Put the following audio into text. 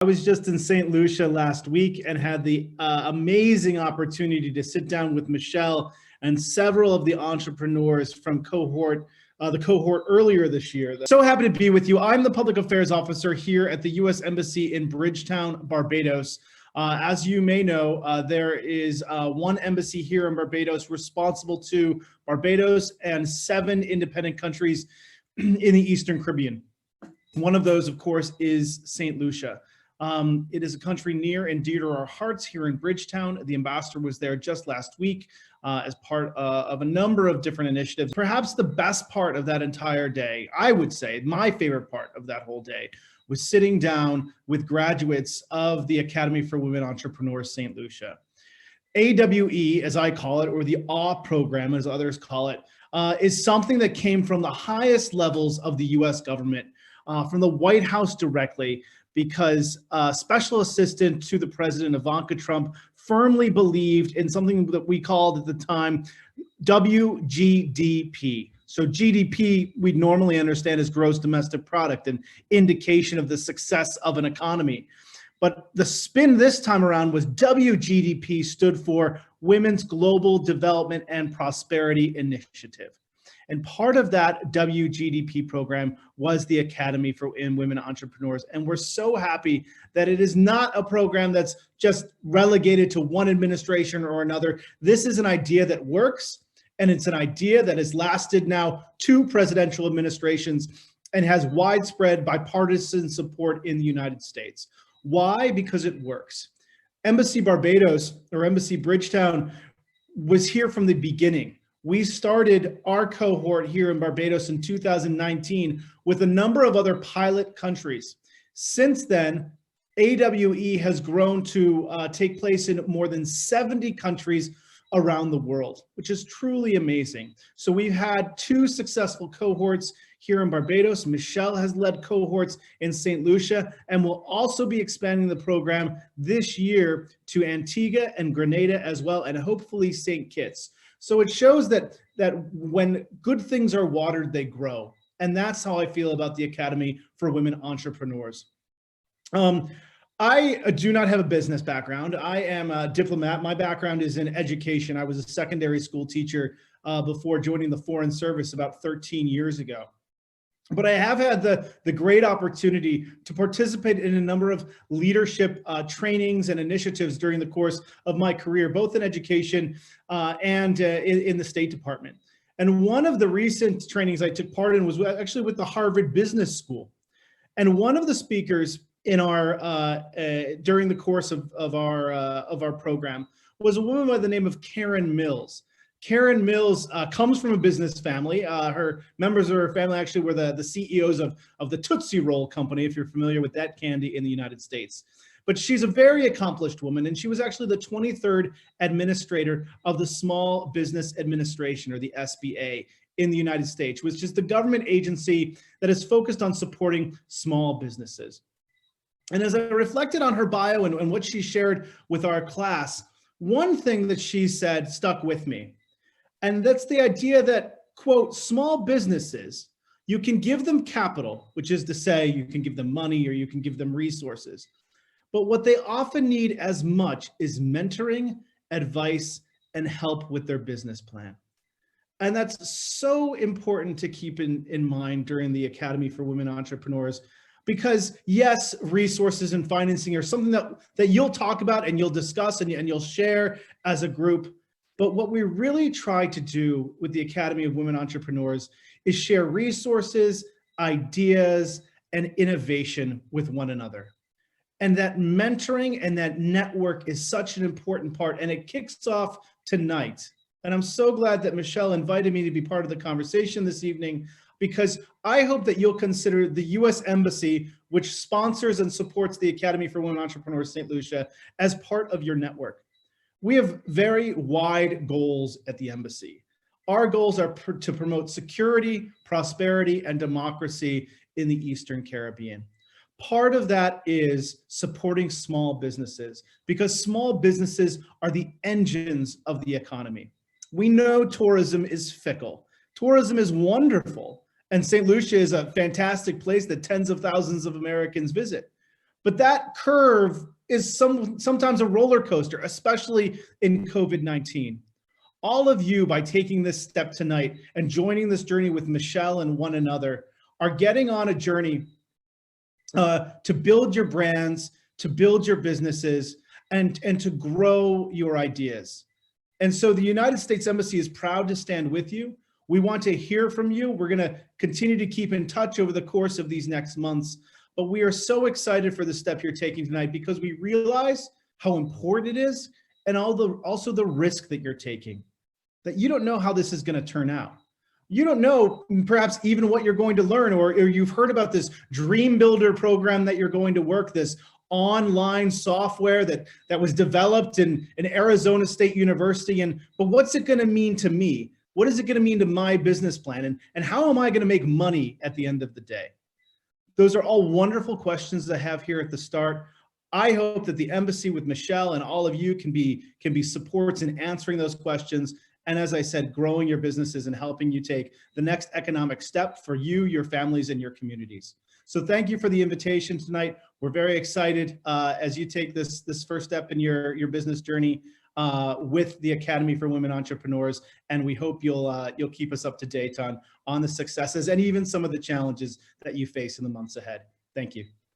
I was just in St. Lucia last week and had the amazing opportunity to sit down with Michelle and several of the entrepreneurs from the cohort earlier this year. So happy to be with you. I'm the Public Affairs Officer here at the U.S. Embassy in Bridgetown, Barbados. As you may know, there is one embassy here in Barbados responsible to Barbados and 7 independent countries in the Eastern Caribbean. One of those, of course, is St. Lucia. It is a country near and dear to our hearts here in Bridgetown. The ambassador was there just last week as part of a number of different initiatives. Perhaps the best part of that entire day, I would say, my favorite part of that whole day, was sitting down with graduates of the Academy for Women Entrepreneurs St. Lucia. AWE, as I call it, or the AW program, as others call it, is something that came from the highest levels of the US government, from the White House directly, because Special Assistant to the President, Ivanka Trump, firmly believed in something that we called at the time WGDP. So GDP, we normally understand as gross domestic product, an indication of the success of an economy. But the spin this time around was WGDP stood for Women's Global Development and Prosperity Initiative. And part of that WGDP program was the Academy for Women Entrepreneurs. And we're so happy that it is not a program that's just relegated to one administration or another. This is an idea that works, and it's an idea that has lasted now 2 presidential administrations and has widespread bipartisan support in the United States. Why? Because it works. Embassy Barbados, or Embassy Bridgetown, was here from the beginning. We started our cohort here in Barbados in 2019 with a number of other pilot countries. Since then, AWE has grown to take place in more than 70 countries around the world, which is truly amazing. So we've had 2 successful cohorts here in Barbados. Michelle has led cohorts in St. Lucia, and will also be expanding the program this year to Antigua and Grenada as well, and hopefully St. Kitts. So it shows that when good things are watered, they grow. And that's how I feel about the Academy for Women Entrepreneurs. I do not have a business background. I am a diplomat. My background is in education. I was a secondary school teacher before joining the Foreign Service about 13 years ago. But I have had the great opportunity to participate in a number of leadership trainings and initiatives during the course of my career, both in education and in the State Department. And one of the recent trainings I took part in was actually with the Harvard Business School. And one of the speakers in our during the course of our program was a woman by the name of Karen Mills. Karen Mills comes from a business family. Her members of her family actually were the CEOs of the Tootsie Roll company, if you're familiar with that candy in the United States. But she's a very accomplished woman, and she was actually the 23rd administrator of the Small Business Administration, or the SBA, in the United States, which is the government agency that is focused on supporting small businesses. And as I reflected on her bio and what she shared with our class, one thing that she said stuck with me. And that's the idea that, quote, small businesses, you can give them capital, which is to say you can give them money or you can give them resources. But what they often need as much is mentoring, advice, and help with their business plan. And that's so important to keep in mind during the Academy for Women Entrepreneurs, because yes, resources and financing are something that you'll talk about and you'll discuss and you'll share as a group. But what we really try to do with the Academy of Women Entrepreneurs is share resources, ideas, and innovation with one another. And that mentoring and that network is such an important part, and it kicks off tonight. And I'm so glad that Michelle invited me to be part of the conversation this evening, because I hope that you'll consider the U.S. Embassy, which sponsors and supports the Academy for Women Entrepreneurs St. Lucia, as part of your network. We have very wide goals at the embassy. Our goals are to promote security, prosperity, and democracy in the Eastern Caribbean. Part of that is supporting small businesses, because small businesses are the engines of the economy. We know tourism is fickle. Tourism is wonderful, and St. Lucia is a fantastic place that tens of thousands of Americans visit. But that curve is sometimes a roller coaster, especially in COVID-19. All of you, by taking this step tonight and joining this journey with Michelle and one another, are getting on a journey to build your brands, to build your businesses, and to grow your ideas. And so the United States Embassy is proud to stand with you. We want to hear from you. We're going to continue to keep in touch over the course of these next months. But we are so excited for the step you're taking tonight because we realize how important it is, and also the risk that you're taking, that you don't know how this is going to turn out. You don't know perhaps even what you're going to learn, or you've heard about this DreamBuilder program that you're going to work, this online software that was developed in Arizona State University. But what's it going to mean to me? What is it going to mean to my business plan? And how am I going to make money at the end of the day? Those are all wonderful questions I have here at the start. I hope that the Embassy with Michelle and all of you can be supports in answering those questions. And as I said, growing your businesses and helping you take the next economic step for you, your families, and your communities. So thank you for the invitation tonight. We're very excited as you take this first step in your business journey with the Academy for Women Entrepreneurs, and we hope you'll keep us up to date on the successes and even some of the challenges that you face in the months ahead. Thank you.